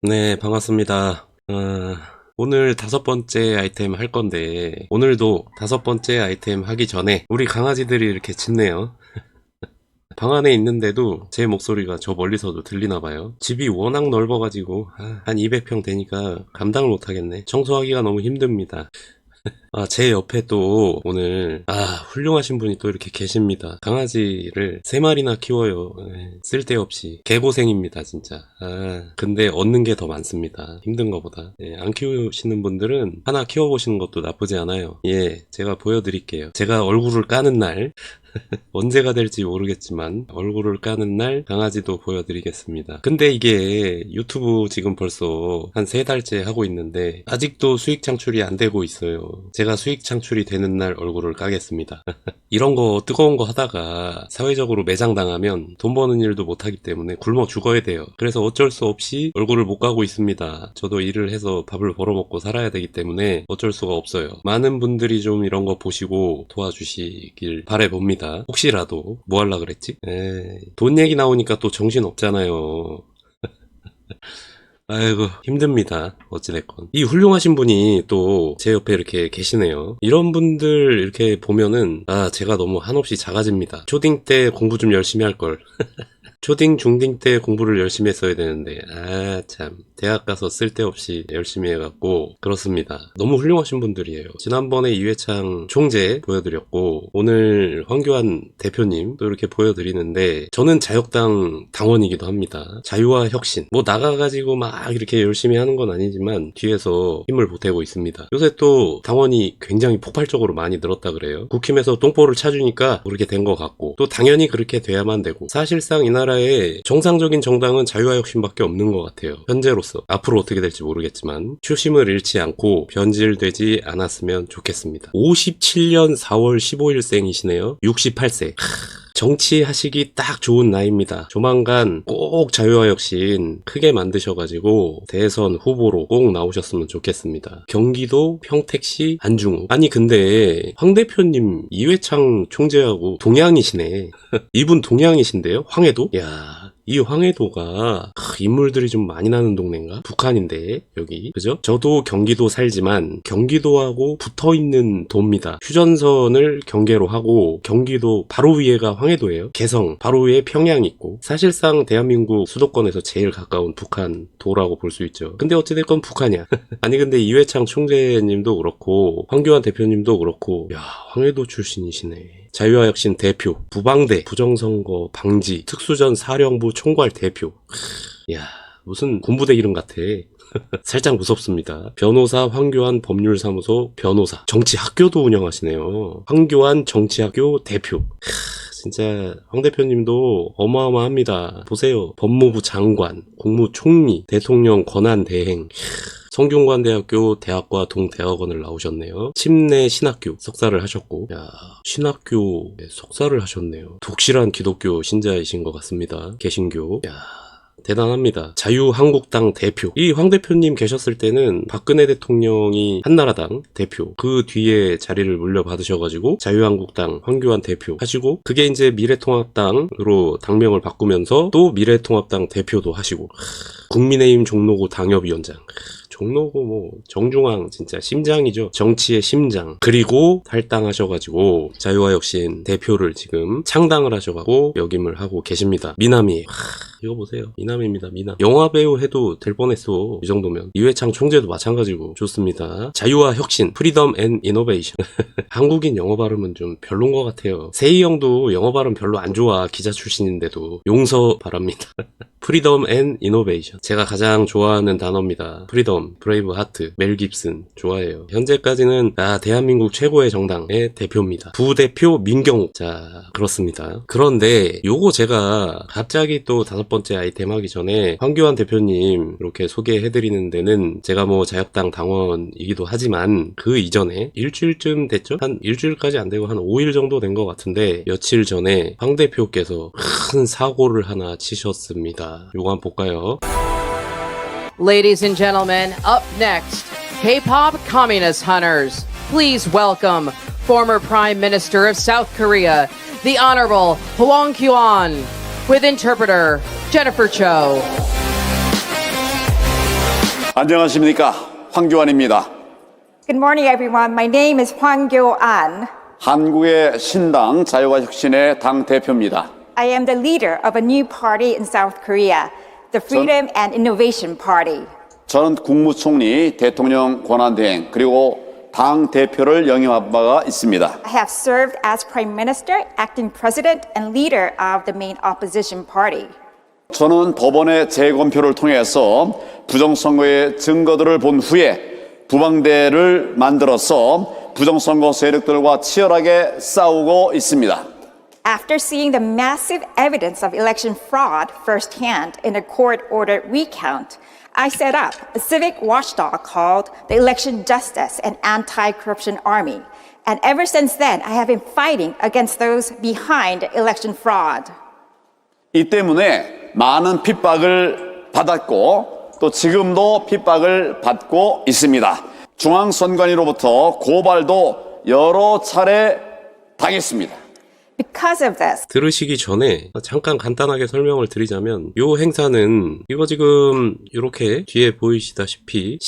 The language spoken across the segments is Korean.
네, 반갑습니다. 오늘 5번째 아이템 할 건데, 오늘도 5번째 아이템 하기 전에 우리 강아지들이 이렇게 짖네요. 방 안에 있는데도 제 목소리가 저 멀리서도 들리나 봐요. 집이 워낙 넓어가지고, 한 200평 되니까 감당을 못하겠네. 청소하기가 너무 힘듭니다. 제 옆에 또 오늘 훌륭하신 분이 또 이렇게 계십니다. 강아지를 3마리나 키워요. 쓸데없이 개고생입니다 진짜. 근데 얻는 게 더 많습니다. 힘든 것보다. 안 키우시는 분들은 하나 키워보시는 것도 나쁘지 않아요. 제가 보여드릴게요. 제가 얼굴을 까는 날 언제가 될지 모르겠지만 얼굴을 까는 날 강아지도 보여드리겠습니다. 근데 이게 유튜브 지금 벌써 한 3달째 하고 있는데 아직도 수익 창출이 안 되고 있어요. 제가 수익 창출이 되는 날 얼굴을 까겠습니다. 이런 거 뜨거운 거 하다가 사회적으로 매장당하면 돈 버는 일도 못하기 때문에 굶어 죽어야 돼요. 그래서 어쩔 수 없이 얼굴을 못 까고 있습니다. 저도 일을 해서 밥을 벌어먹고 살아야 되기 때문에 어쩔 수가 없어요. 많은 분들이 좀 이런 거 보시고 도와주시길 바라봅니다. 혹시라도 뭐 하려 그랬지? 돈 얘기 나오니까 또 정신 없잖아요. 아이고 힘듭니다. 어찌됐건 이 훌륭하신 분이 또 제 옆에 이렇게 계시네요. 이런 분들 이렇게 보면은 제가 너무 한없이 작아집니다. 초딩 때 공부 좀 열심히 할걸. 초딩, 중딩 때 공부를 열심히 했어야 되는데 참 대학 가서 쓸데없이 열심히 해갖고 그렇습니다. 너무 훌륭하신 분들이에요. 지난번에 이회창 총재 보여드렸고 오늘 황교안 대표님 또 이렇게 보여드리는데 저는 자유당 당원이기도 합니다. 자유와 혁신 뭐 나가가지고 막 이렇게 열심히 하는 건 아니지만 뒤에서 힘을 보태고 있습니다. 요새 또 당원이 굉장히 폭발적으로 많이 늘었다 그래요. 국힘에서 똥볼을 차주니까 그렇게 된 것 같고 또 당연히 그렇게 돼야만 되고 사실상 이 나라의 정상적인 정당은 자유와 혁신밖에 없는 것 같아요. 현재로서 앞으로 어떻게 될지 모르겠지만 초심을 잃지 않고 변질되지 않았으면 좋겠습니다. 57년 4월 15일생이시네요. 68세. 정치하시기 딱 좋은 나이입니다. 조만간 꼭 자유와 혁신 크게 만드셔가지고 대선 후보로 꼭 나오셨으면 좋겠습니다. 경기도 평택시 안중구. 아니 근데 황 대표님 이회창 총재하고 동양이시네. 이분 동양이신데요? 황해도? 야, 이 황해도가 인물들이 좀 많이 나는 동네인가? 북한인데 여기 그죠? 저도 경기도 살지만 경기도하고 붙어있는 도입니다. 휴전선을 경계로 하고 경기도 바로 위에가 황해도예요. 개성 바로 위에 평양이 있고 사실상 대한민국 수도권에서 제일 가까운 북한 도라고 볼 수 있죠. 근데 어찌됐건 북한이야. 아니 근데 이회창 총재님도 그렇고 황교안 대표님도 그렇고 야 황해도 출신이시네. 자유와 혁신 대표, 부방대, 부정선거 방지, 특수전 사령부 총괄 대표. 야, 무슨 군부대 이름 같아. 살짝 무섭습니다. 변호사 황교안 법률사무소 변호사, 정치학교도 운영하시네요. 황교안 정치학교 대표. 진짜 황 대표님도 어마어마합니다. 보세요. 법무부 장관, 국무총리, 대통령 권한대행. 성균관대학교 대학과 동대학원을 나오셨네요. 침례 신학교 석사를 하셨고 신학교 석사를 하셨네요. 독실한 기독교 신자이신 것 같습니다. 개신교. 대단합니다. 자유한국당 대표. 이 황 대표님 계셨을 때는 박근혜 대통령이 한나라당 대표, 그 뒤에 자리를 물려받으셔가지고 자유한국당 황교안 대표 하시고 그게 이제 미래통합당으로 당명을 바꾸면서 또 미래통합당 대표도 하시고 국민의힘 종로구 당협위원장. 종로구 뭐 정중앙 진짜 심장이죠. 정치의 심장. 그리고 탈당하셔가지고 자유와 혁신 대표를 지금 창당을 하셔가지고 역임을 하고 계십니다. 미남이. 이거 보세요. 미남입니다. 미남. 영화배우 해도 될 뻔했어. 이 정도면. 이회창 총재도 마찬가지고 좋습니다. 자유와 혁신, 프리덤 앤 이노베이션. 한국인 영어 발음은 좀 별론 것 같아요. 세희 형도 영어 발음 별로 안 좋아. 기자 출신인데도 용서 바랍니다. 프리덤 앤 이노베이션. 제가 가장 좋아하는 단어입니다. 프리덤, 브레이브 하트, 멜 깁슨 좋아해요. 현재까지는 대한민국 최고의 정당의 대표입니다. 부대표 민경욱. 자, 그렇습니다. 그런데 요거 제가 갑자기 또 5번째 아이템 하기 전에 황교안 대표님 이렇게 소개해드리는 데는 제가 뭐 자유당 당원이기도 하지만 그 이전에 일주일쯤 됐죠? 한 일주일까지 안 되고 한 5일 정도 된 것 같은데 며칠 전에 황 대표께서 큰 사고를 하나 치셨습니다. 요거 한번 볼까요? Ladies and gentlemen, up next, K-pop communist hunters. Please welcome former Prime Minister of South Korea, the Honorable Hwang Kyo-ahn, with interpreter Jennifer Cho. 안녕하십니까. 황교안입니다. Good morning, everyone. My name is Hwang Kyo-an. 한국의 신당 자유와 혁신의 당 대표입니다. I am the leader of a new party in South Korea, the Freedom and Innovation Party. 저는 국무총리, 대통령 권한대행, 그리고 당 대표를 영임한 바가 있습니다. I have served as Prime Minister, Acting President, and leader of the main opposition party. 저는 법원의 재검표를 통해서 부정선거의 증거들을 본 후에 부방대를 만들어서 부정선거 세력들과 치열하게 싸우고 있습니다. After seeing the massive evidence of election fraud firsthand in a court-ordered recount, I set up a civic watchdog called the Election Justice and Anti-Corruption Army. And ever since then, I have been fighting against those behind election fraud. 이 때문에 많은 핍박을 받았고 또 지금도 핍박을 받고 있습니다. 중앙선관위로부터 고발도 여러 차례 당했습니다. Because of this, 들으시기 전에 잠깐 간단하게 설명을 드리자면 요 행사는 이거 지금 이렇게 뒤에 보이시다시피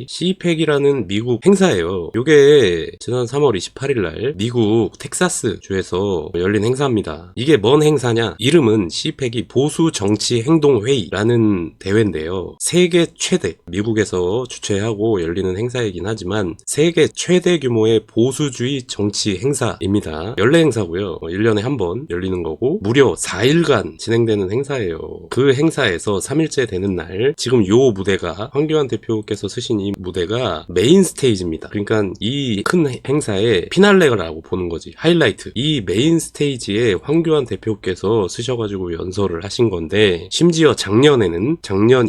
CPAC이라는 미국 행사예요. 요게 지난 3월 28일 날 미국 텍사스 주에서 열린 행사입니다. 이게 뭔 행사냐? 이름은 CPAC이 보수 정치 행동 회의라는 대회인데요. 세계 최대, 미국에서 주최하고 열리는 행사이긴 하지만 세계 최대 규모의 보수주의 정치 행사입니다. 연례 행사고요. 1년에 한 번 열리는 거고 무려 4일간 진행되는 행사예요. 그 행사에서 3일째 되는 날 지금 요 무대가 황교안 대표께서 쓰신 이 무대가 메인 스테이지입니다. 그러니까 이 큰 행사의 피날레라고 보는 거지. 하이라이트. 이 메인 스테이지에 황교안 대표께서 쓰셔가지고 연설을 하신 건데 심지어 작년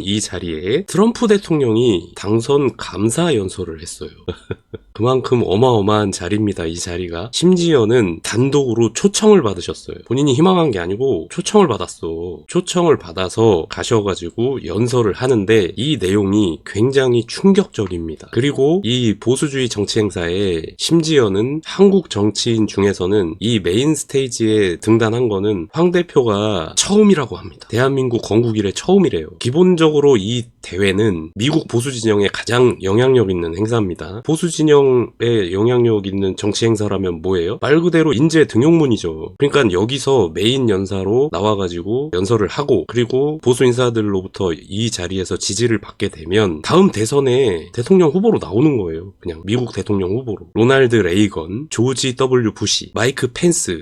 이 자리에 트럼프 대통령이 당선 감사 연설을 했어요. 그만큼 어마어마한 자리입니다. 이 자리가. 심지어는 단독으로 초청을 받으셨어요. 본인이 희망한 게 아니고 초청을 받았어. 초청을 받아서 가셔가지고 연설을 하는데 이 내용이 굉장히 충격적입니다. 그리고 이 보수주의 정치 행사에 심지어는 한국 정치인 중에서는 이 메인 스테이지에 등단한 거는 황 대표가 처음이라고 합니다. 대한민국 건국 이래 처음이래요. 기본적으로 이 대회는 미국 보수 진영에 가장 영향력 있는 행사입니다. 보수 진영에 영향력 있는 정치 행사라면 뭐예요? 말 그대로 인재 등용문이죠. 그러니까 여기서 메인 연사로 나와가지고 연설을 하고 그리고 보수 인사들로부터 이 자리에서 지지를 받게 되면 다음 대선에 대통령 후보로 나오는 거예요. 그냥 미국 대통령 후보로. 로널드 레이건, 조지 W 부시, 마이크 펜스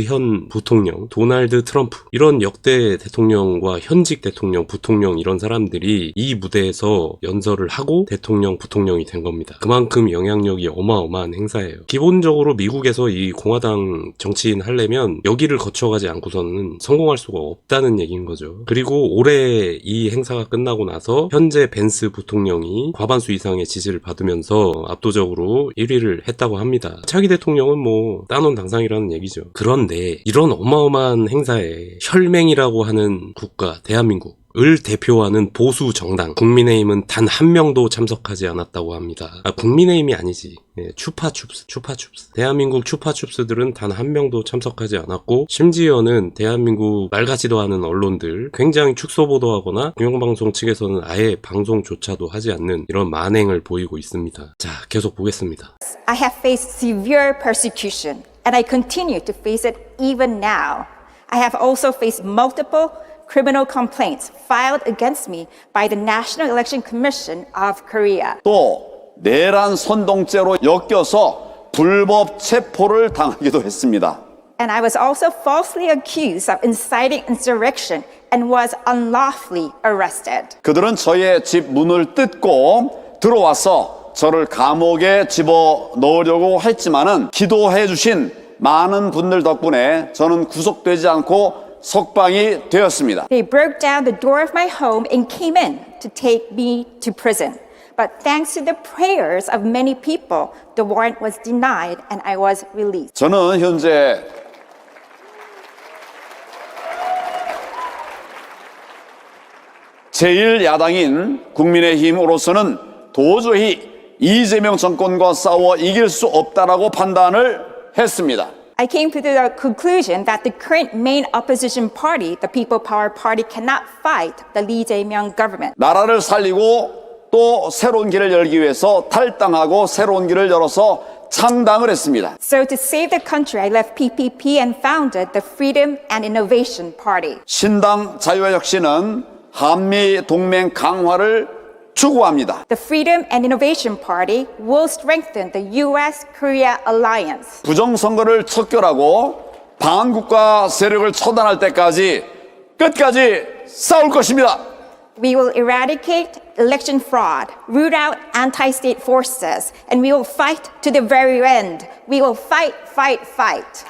현 부통령, 도널드 트럼프 이런 역대 대통령과 현직 대통령, 부통령 이런 사람들이 이 무대에서 연설을 하고 대통령, 부통령이 된 겁니다. 그만큼 영향력이 어마어마한 행사예요. 기본적으로 미국에서 이 공화당 정치인 하려면 여기를 거쳐가지 않고서는 성공할 수가 없다는 얘기인 거죠. 그리고 올해 이 행사가 끝나고 나서 현재 벤스 부통령이 과반수 이상의 지지를 받으면서 압도적으로 1위를 했다고 합니다. 차기 대통령은 뭐 따놓은 당상이라는 얘기죠. 그런데 이런 어마어마한 행사에 혈맹이라고 하는 국가 대한민국 을 대표하는 보수 정당 국민의힘은 단 한 명도 참석하지 않았다고 합니다. 국민의힘이 아니지. 추파춥스. 대한민국 추파춥스들은 단 한 명도 참석하지 않았고 심지어는 대한민국 말 같지도 않은 언론들 굉장히 축소 보도하거나 공영방송 측에서는 아예 방송조차도 하지 않는 이런 만행을 보이고 있습니다. 자, 계속 보겠습니다. I have faced severe persecution, and I continue to face it even now. I have also faced multiple criminal complaints filed against me by the National Election Commission of Korea. 또 내란 선동죄로 엮여서 불법 체포를 당하기도 했습니다. And I was also falsely accused of inciting insurrection and was unlawfully arrested. 그들은 저의 집 문을 뜯고 들어와서 저를 감옥에 집어넣으려고 했지만은 기도해 주신 많은 분들 덕분에 저는 구속되지 않고 석방이 되었습니다. They broke down the door of my home and came in to take me to prison. But thanks to the prayers of many people, the warrant was denied and I was released. 저는 현재 제1야당인 국민의힘으로서는 도저히 이재명 정권과 싸워 이길 수 없다라고 판단을 했습니다. I came to the conclusion that the current main opposition party, the People Power Party, cannot fight the Lee Jae-myung government. 나라를 살리고 또 새로운 길을 열기 위해서 탈당하고 새로운 길을 열어서 창당을 했습니다. So to save the country, I left PPP and founded the Freedom and Innovation Party. 신당 자유와 혁신은 한미 동맹 강화를 추구합니다. The Freedom and Innovation Party will strengthen the U.S.-Korea alliance. 부정선거를 척결하고 반국가 세력을 처단할 때까지 끝까지 싸울 것입니다. We will eradicate election fraud, root out anti-state forces, and we will fight to the very end. We will fight, fight, fight.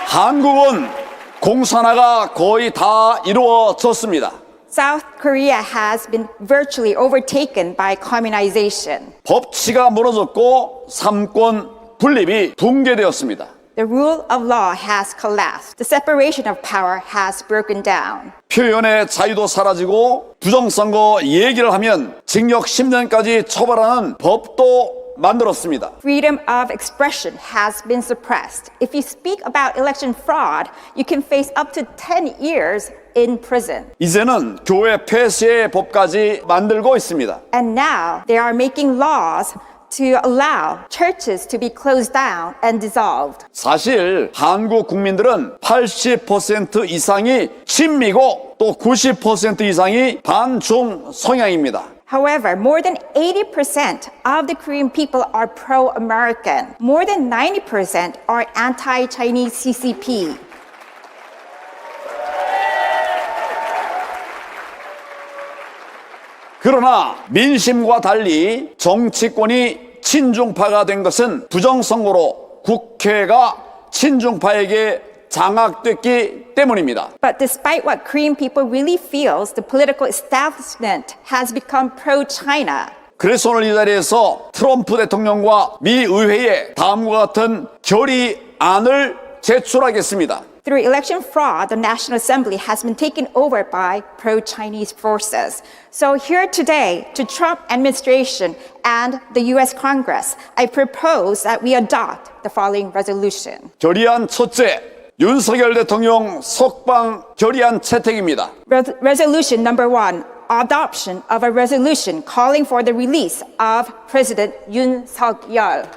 한국은 공산화가 거의 다 이루어졌습니다. South Korea has been virtually overtaken by communization. 법치가 무너졌고 삼권 분립이 붕괴되었습니다. The rule of law has collapsed. The separation of power has broken down. 표현의 자유도 사라지고 부정선거 얘기를 하면 징역 10년까지 처벌하는 법도 만들었습니다. Freedom of expression has been suppressed. If you speak about election fraud, you can face up to 10 years in prison. 이제는 교회 폐쇄의 법까지 만들고 있습니다. And now they are making laws to allow churches to be closed down and dissolved. 사실 한국 국민들은 80% 이상이 친미고 또 90% 이상이 반중 성향입니다. However, more than 80% of the Korean people are pro-American. More than 90% are anti-Chinese CCP. 그러나 민심과 달리 정치권이 친중파가 된 것은 부정선거로 국회가 친중파에게 장악됐기 때문입니다. But despite what Korean people really feels, the political establishment has become pro-China. 그래서 오늘 이 자리에서 트럼프 대통령과 미 의회에 다음과 같은 결의안을 제출하겠습니다. Through election fraud, the National Assembly has been taken over by pro-Chinese forces. So here today, to Trump administration and the U.S. Congress, I propose that we adopt the following resolution. 결의안 첫째, 윤석열 대통령 석방 결의안 채택입니다. Resolution number 1, adoption of a resolution calling for the release of President Yoon Suk-yeol.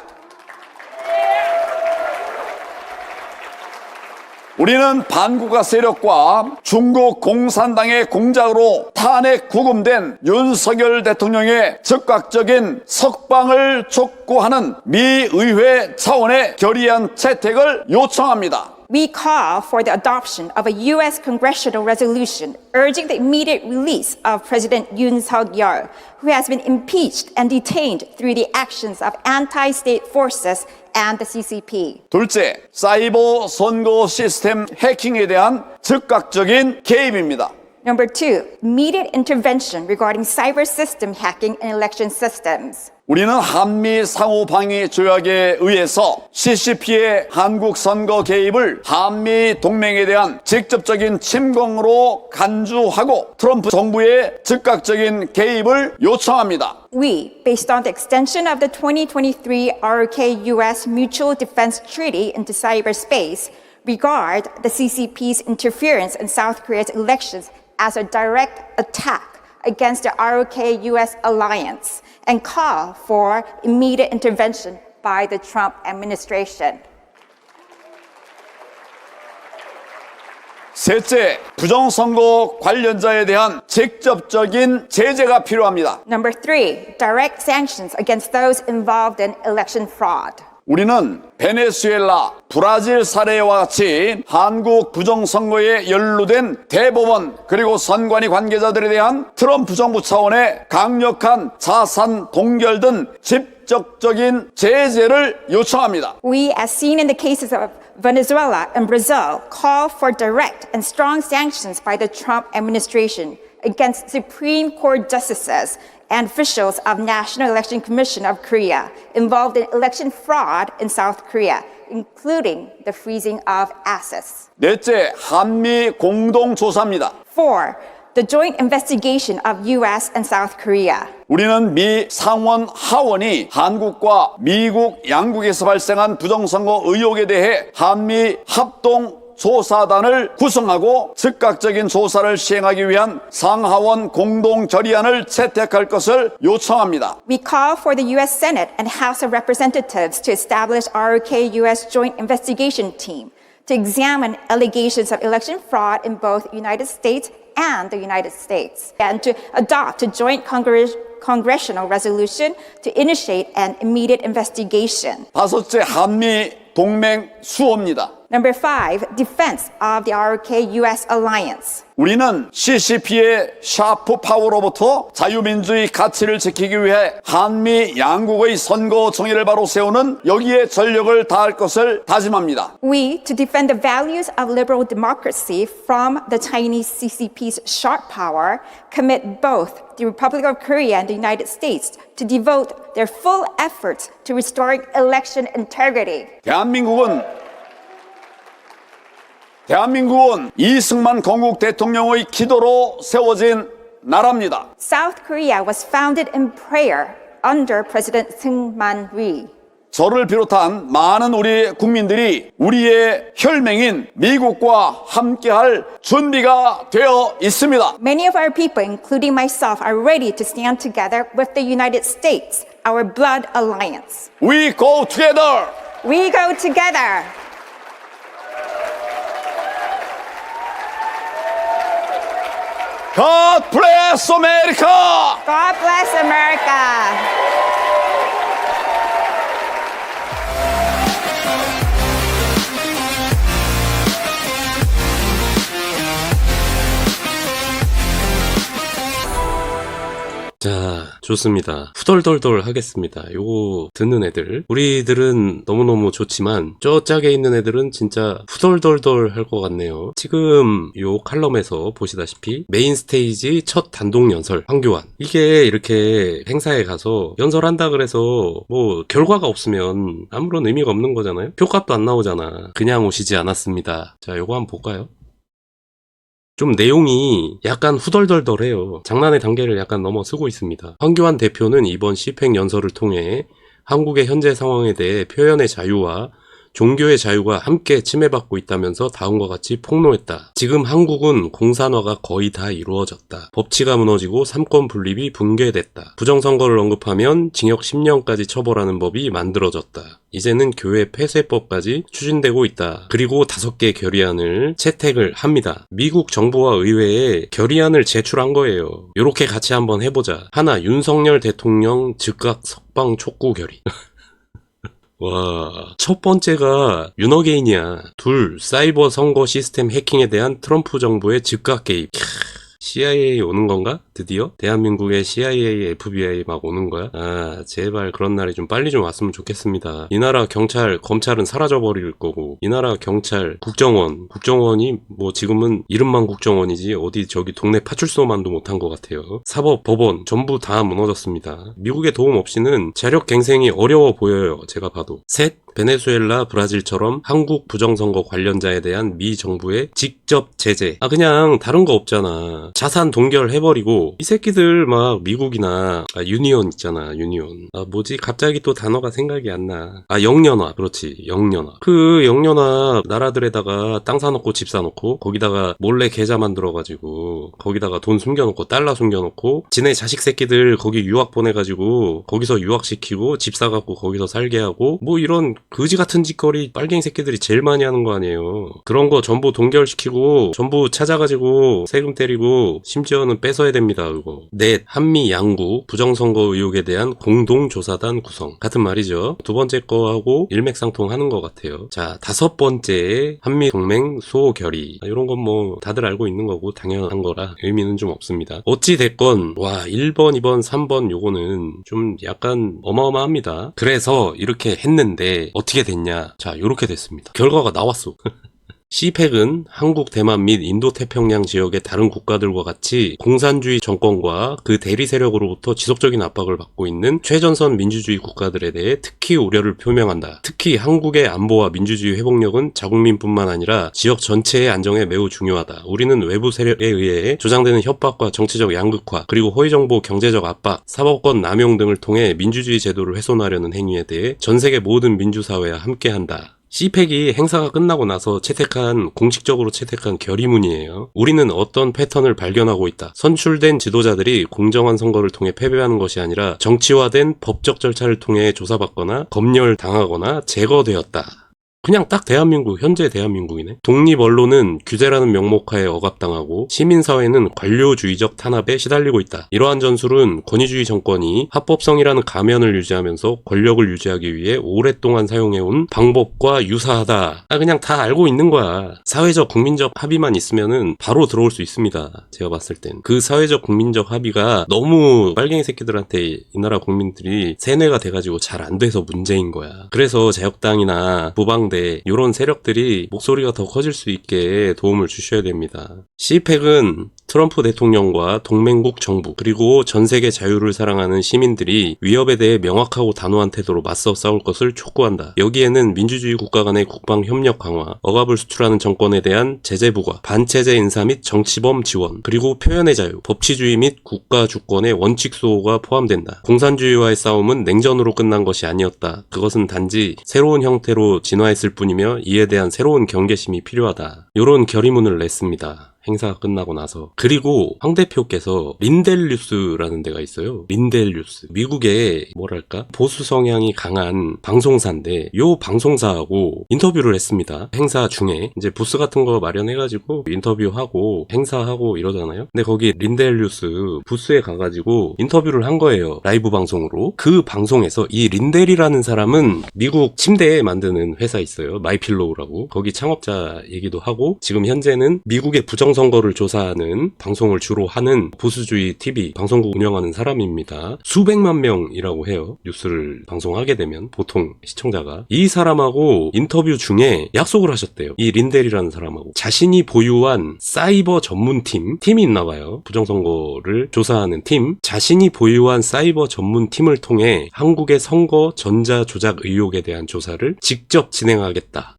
우리는 반국가 세력과 중국 공산당의 공작으로 탄핵 구금된 윤석열 대통령의 즉각적인 석방을 촉구하는 미 의회 차원의 결의안 채택을 요청합니다. We call for the adoption of a U.S. congressional resolution urging the immediate release of President Yoon Suk-yeol, who has been impeached and detained through the actions of anti-state forces and the CCP. 둘째, 사이버 선거 시스템 해킹에 대한 즉각적인 개입입니다. Number 2, immediate intervention regarding cyber system hacking in election systems. 우리는 한미 상호 방위 조약에 의해서 CCP의 한국 선거 개입을 한미 동맹에 대한 직접적인 침공으로 간주하고 트럼프 정부의 즉각적인 개입을 요청합니다. We, based on the extension of the 2023 ROK-US Mutual Defense Treaty into cyberspace, regard the CCP's interference in South Korea's elections as a direct attack against the ROK-US alliance and call for immediate intervention by the Trump administration. 셋째, 부정선거 관련자에 대한 직접적인 제재가 필요합니다. Number 3, direct sanctions against those involved in election fraud. 우리는 베네수엘라, 브라질 사례와 같이 한국 부정선거에 연루된 대법원 그리고 선관위 관계자들에 대한 트럼프 정부 차원의 강력한 자산 동결 등 직접적인 제재를 요청합니다. We, as seen in the cases of Venezuela and Brazil, call for direct and strong sanctions by the Trump administration against Supreme Court justices and officials of National Election Commission of Korea involved in election fraud in South Korea, including the freezing of assets. 넷째, 한미 공동조사입니다. 4, the joint investigation of U.S. and South Korea. 우리는 미 상원 하원이 한국과 미국 양국에서 발생한 부정선거 의혹에 대해 한미 합동 조사단을 구성하고 즉각적인 조사를 시행하기 위한 상하원 공동 결의안을 채택할 것을 요청합니다. We call for the U.S. Senate and House of Representatives to establish ROK-U.S. Joint Investigation Team to examine allegations of election fraud in both United States and the United States, and to adopt a joint congressional resolution to initiate an immediate investigation. 다섯째, 한미 동맹 수호입니다. Number 5, defense of the ROK-U.S. alliance. 우리는 CCP의 샤프 파워로부터 자유민주의 가치를 지키기 위해 한미 양국의 선거 정의를 바로 세우는 여기에 전력을 다할 것을 다짐합니다. We, to defend the values of liberal democracy from the Chinese CCP's sharp power, commit both the Republic of Korea and the United States to devote their full efforts to restoring election integrity. 대한민국은 이승만 건국 대통령의 기도로 세워진 나라입니다. South Korea was founded in prayer under President Syngman Rhee. 저를 비롯한 많은 우리 국민들이 우리의 혈맹인 미국과 함께할 준비가 되어 있습니다. Many of our people, including myself, are ready to stand together with the United States, our blood alliance. We go together. We go together. God bless America. God bless America. 자, 좋습니다. 후덜덜덜 하겠습니다. 요거 듣는 애들. 우리들은 너무너무 좋지만 저 짝에 있는 애들은 진짜 후덜덜덜 할 것 같네요. 지금 요 칼럼에서 보시다시피 메인 스테이지 첫 단독 연설 황교안. 이게 이렇게 행사에 가서 연설한다 그래서 뭐 결과가 없으면 아무런 의미가 없는 거잖아요. 표값도 안 나오잖아. 그냥 오시지 않았습니다. 자, 요거 한번 볼까요? 좀 내용이 약간 후덜덜덜해요. 장난의 단계를 약간 넘어서고 있습니다. 황교안 대표는 이번 시팩 연설을 통해 한국의 현재 상황에 대해 표현의 자유와 종교의 자유가 함께 침해받고 있다면서 다음과 같이 폭로했다. 지금 한국은 공산화가 거의 다 이루어졌다. 법치가 무너지고 삼권 분립이 붕괴됐다. 부정선거를 언급하면 징역 10년까지 처벌하는 법이 만들어졌다. 이제는 교회 폐쇄법까지 추진되고 있다. 그리고 5개 결의안을 채택을 합니다. 미국 정부와 의회에 결의안을 제출한 거예요. 요렇게 같이 한번 해보자. 하나, 윤석열 대통령 즉각 석방 촉구 결의. 와, 첫 번째가 윤어게인이야. 둘, 사이버 선거 시스템 해킹에 대한 트럼프 정부의 즉각 개입. CIA 오는 건가? 드디어? 대한민국의 CIA, FBI 막 오는 거야? 아, 제발 그런 날이 좀 빨리 좀 왔으면 좋겠습니다. 이 나라 경찰, 검찰은 사라져버릴 거고, 이 나라 경찰, 국정원이 뭐 지금은 이름만 국정원이지 어디 저기 동네 파출소만도 못한 것 같아요. 사법, 법원 전부 다 무너졌습니다. 미국의 도움 없이는 자력 갱생이 어려워 보여요. 제가 봐도. 셋, 베네수엘라, 브라질처럼 한국 부정선거 관련자에 대한 미 정부의 직접 제재. 아, 그냥 다른 거 없잖아. 자산 동결해버리고 이 새끼들 막 미국이나 유니온 있잖아. 유니온. 아, 뭐지? 갑자기 또 단어가 생각이 안 나. 아, 영연화. 그렇지. 영연화. 그 영연화 나라들에다가 땅 사놓고 집 사놓고 거기다가 몰래 계좌 만들어가지고 거기다가 돈 숨겨놓고 달러 숨겨놓고 지네 자식 새끼들 거기 유학 보내가지고 거기서 유학시키고 집 사갖고 거기서 살게 하고 뭐 이런 거지 같은 짓거리 빨갱이 새끼들이 제일 많이 하는 거 아니에요. 그런 거 전부 동결시키고 전부 찾아가지고 세금 때리고 심지어는 뺏어야 됩니다. 그거. 넷, 한미 양국 부정선거 의혹에 대한 공동조사단 구성. 같은 말이죠. 두 번째 거하고 일맥상통하는 것 같아요. 자, 5번째 한미 동맹 수호 결의. 이런 건 뭐 다들 알고 있는 거고 당연한 거라 의미는 좀 없습니다. 어찌 됐건 와 1번, 2번, 3번 요거는 좀 약간 어마어마합니다. 그래서 이렇게 했는데 어떻게 됐냐? 자, 요렇게 됐습니다. 결과가 나왔어. CPEC은 한국, 대만 및 인도태평양 지역의 다른 국가들과 같이 공산주의 정권과 그 대리 세력으로부터 지속적인 압박을 받고 있는 최전선 민주주의 국가들에 대해 특히 우려를 표명한다. 특히 한국의 안보와 민주주의 회복력은 자국민뿐만 아니라 지역 전체의 안정에 매우 중요하다. 우리는 외부 세력에 의해 조장되는 협박과 정치적 양극화, 그리고 허위정보, 경제적 압박, 사법권 남용 등을 통해 민주주의 제도를 훼손하려는 행위에 대해 전 세계 모든 민주사회와 함께한다. CPEC이 행사가 끝나고 나서 공식적으로 채택한 결의문이에요. 우리는 어떤 패턴을 발견하고 있다. 선출된 지도자들이 공정한 선거를 통해 패배하는 것이 아니라 정치화된 법적 절차를 통해 조사받거나 검열당하거나 제거되었다. 그냥 딱 현재 대한민국이네. 독립 언론은 규제라는 명목하에 억압당하고 시민사회는 관료주의적 탄압에 시달리고 있다. 이러한 전술은 권위주의 정권이 합법성이라는 가면을 유지하면서 권력을 유지하기 위해 오랫동안 사용해온 방법과 유사하다. 그냥 다 알고 있는 거야. 사회적 국민적 합의만 있으면은 바로 들어올 수 있습니다. 제가 봤을 땐. 그 사회적 국민적 합의가 너무 빨갱이 새끼들한테 이 나라 국민들이 세뇌가 돼가지고 잘 안 돼서 문제인 거야. 그래서 자유당이나 부방 이런 세력들이 목소리가 더 커질 수 있게 도움을 주셔야 됩니다. CPEC은 트럼프 대통령과 동맹국 정부 그리고 전 세계 자유를 사랑하는 시민들이 위협에 대해 명확하고 단호한 태도로 맞서 싸울 것을 촉구한다. 여기에는 민주주의 국가 간의 국방 협력 강화, 억압을 수출하는 정권에 대한 제재 부과, 반체제 인사 및 정치범 지원, 그리고 표현의 자유, 법치주의 및 국가 주권의 원칙 수호가 포함된다. 공산주의와의 싸움은 냉전으로 끝난 것이 아니었다. 그것은 단지 새로운 형태로 진화했을 뿐이며 이에 대한 새로운 경계심이 필요하다. 이런 결의문을 냈습니다. 행사가 끝나고 나서. 그리고 황 대표께서 린델뉴스라는 데가 있어요. 린델뉴스. 미국의 보수 성향이 강한 방송사인데 요 방송사하고 인터뷰를 했습니다. 행사 중에 이제 부스 같은 거 마련해가지고 인터뷰하고 행사하고 이러잖아요. 근데 거기 린델뉴스 부스에 가가지고 인터뷰를 한 거예요. 라이브 방송으로. 그 방송에서 이 린델이라는 사람은 미국 침대 만드는 회사 있어요. 마이필로우라고. 거기 창업자 얘기도 하고 지금 현재는 미국의 부정선거를 조사하는 방송을 주로 하는 보수주의 TV 방송국 운영하는 사람입니다. 수백만 명이라고 해요. 뉴스를 방송하게 되면 보통 시청자가. 이 사람하고 인터뷰 중에 약속을 하셨대요. 이 린델이라는 사람하고. 자신이 보유한 사이버 전문팀이 있나봐요. 부정선거를 조사하는 팀. 자신이 보유한 사이버 전문팀을 통해 한국의 선거 전자조작 의혹에 대한 조사를 직접 진행하겠다.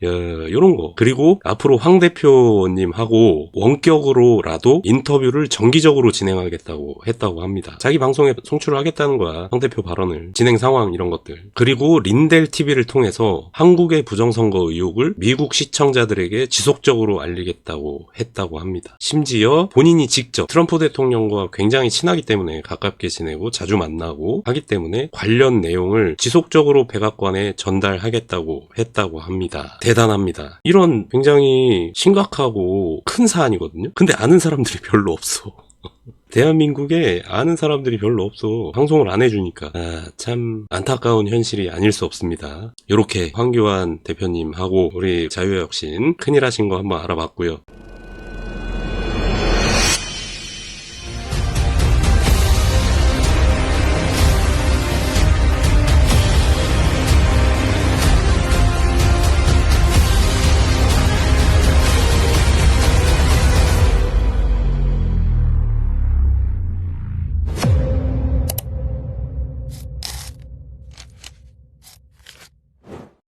요런 거. 그리고 앞으로 황 대표님하고 원격으로라도 인터뷰를 정기적으로 진행하겠다고 했다고 합니다. 자기 방송에 송출을 하겠다는 거야. 황 대표 발언을. 진행 상황 이런 것들. 그리고 린델 TV를 통해서 한국의 부정선거 의혹을 미국 시청자들에게 지속적으로 알리겠다고 했다고 합니다. 심지어 본인이 직접 트럼프 대통령과 굉장히 친하기 때문에 가깝게 지내고 자주 만나고 하기 때문에 관련 내용을 지속적으로 백악관에 전달하겠다고 했다고 합니다. 대단합니다. 이런 굉장히 심각하고 큰 사안이거든요. 근데 아는 사람들이 별로 없어. 대한민국에 아는 사람들이 별로 없어. 방송을 안 해주니까. 참 안타까운 현실이 아닐 수 없습니다. 이렇게 황교안 대표님하고 우리 자유혁신 큰일 하신 거 한번 알아봤고요.